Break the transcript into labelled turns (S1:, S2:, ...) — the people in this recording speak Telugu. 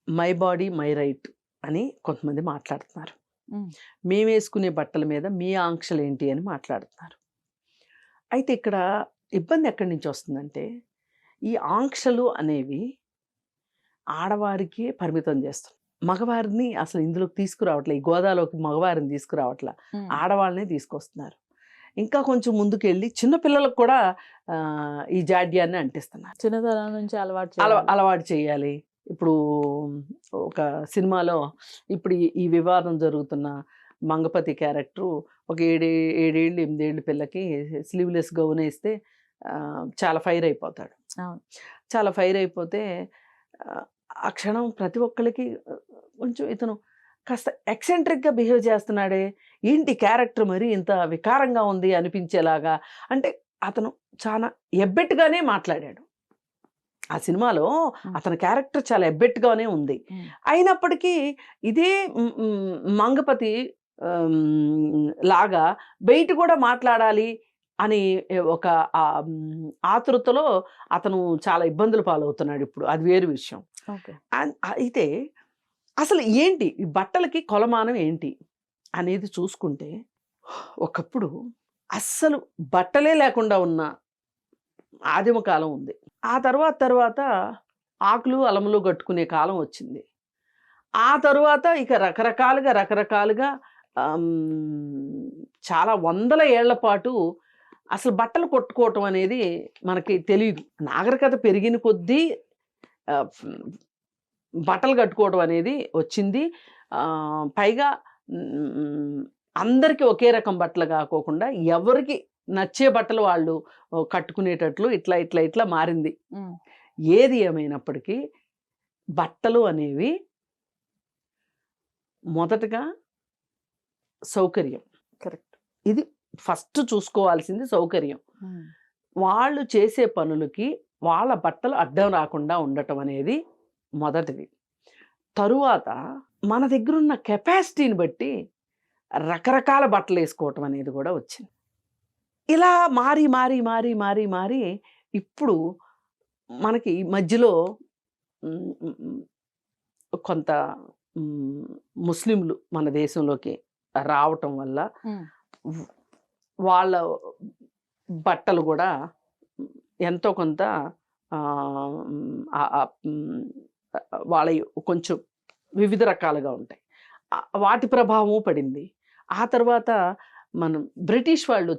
S1: మై బాడీ మై రైట్ అని కొంతమంది మాట్లాడుతున్నారు.
S2: హ్మ్.
S1: మేమేసుకునే బట్టల మీద మీ ఆంక్షలేంటి అని మాట్లాడుతున్నారు. అయితే ఇక్కడ ఇబ్బంది ఎక్కడి నుంచి వస్తుందంటే, ఈ ఆంక్షలు అనేవి ఆడవారికి పరిమితం చేస్తున్నాయి. మగవారిని అసలు ఇందులోకి తీసుకురావట్లే. ఈ గోదాలోకి మగవారిని తీసుకురావట్ల.
S2: హ్మ్.
S1: ఆడవాళ్ళనే తీసుకొస్తున్నారు. ఇంకా కొంచెం ముందుకెళ్ళి చిన్న పిల్లలకు కూడా ఈ జాడ్యాన్ని అంటిస్తున్నారు.
S2: చిన్నతనం నుంచి అలవాటు చేయాలి.
S1: అలవాటు చేయాలి. ఇప్పుడు ఒక సినిమాలో ఇప్పుడు ఈ వివాదం జరుగుతున్న మంగపతి క్యారెక్టరు ఒక 7 ఏళ్ళు, 8 ఏళ్ళు పిల్లకి స్లీవ్‌లెస్ గౌన్ ఏస్తే చాలా ఫైర్ అయిపోతాడు.
S2: అవును.
S1: చాలా ఫైర్ అయిపోతే ఆ క్షణం ప్రతి ఒక్కళ్ళకి కొంచెం ఇతను కాస్త ఎక్సెంట్రిక్‌గా బిహేవ్ చేస్తున్నాడే, ఏంటి క్యారెక్టర్ మరి ఇంత వికారంగా ఉంది అనిపించేలాగా. అంటే అతను చాలా ఎబ్బెట్టుగానే మాట్లాడాడు. ఆ సినిమాలో అతని క్యారెక్టర్ చాలా ఎబ్బెట్టుగానే ఉంది. అయినప్పటికీ ఇదే మంగపతి లాగా బయట కూడా మాట్లాడాలి అని ఒక ఆతృతలో అతను చాలా ఇబ్బందులు పాలవుతున్నాడు ఇప్పుడు. అది వేరు విషయం.
S2: ఓకే.
S1: అయితే అసలు ఏంటి ఈ బట్టలకి కొలమానం ఏంటి అనేది చూసుకుంటే, ఒకప్పుడు అస్సలు బట్టలే లేకుండా ఉన్న ఆదిమ కాలం ఉంది. ఆ తర్వాత ఆకులు, అలములు కట్టుకునే కాలం వచ్చింది. ఆ తరువాత ఇక రకరకాలుగా చాలా వందల ఏళ్ల పాటు అసలు బట్టలు కొట్టుకోవటం అనేది మనకి తెలీదు. నాగరికత పెరిగిన కొద్దీ బట్టలు కట్టుకోవడం అనేది వచ్చింది. పైగా అందరికీ ఒకే రకం బట్టలు కాకోకుండా ఎవరికి నచ్చే బట్టలు వాళ్ళు కట్టుకునేటట్లు ఇట్లా మారింది. ఏది ఏమైనప్పటికీ బట్టలు అనేవి మొదటగా సౌకర్యం.
S2: కరెక్ట్.
S1: ఇది ఫస్ట్ చూసుకోవాల్సింది సౌకర్యం. వాళ్ళు చేసే పనులకి వాళ్ళ బట్టలు అడ్డం రాకుండా ఉండటం అనేది మొదటిది. తరువాత మన దగ్గరున్న కెపాసిటీని బట్టి రకరకాల బట్టలు వేసుకోవటం అనేది కూడా వచ్చింది. ఇలా మారి ఇప్పుడు మనకి మధ్యలో కొంత ముస్లింలు మన దేశంలోకి రావటం వల్ల వాళ్ళ బట్టలు కూడా ఎంతో కొంత వాళ్ళ కొంచెం వివిధ రకాలుగా ఉంటాయి. వాటి ప్రభావం పడింది. ఆ తర్వాత మనం బ్రిటిష్ వాళ్ళు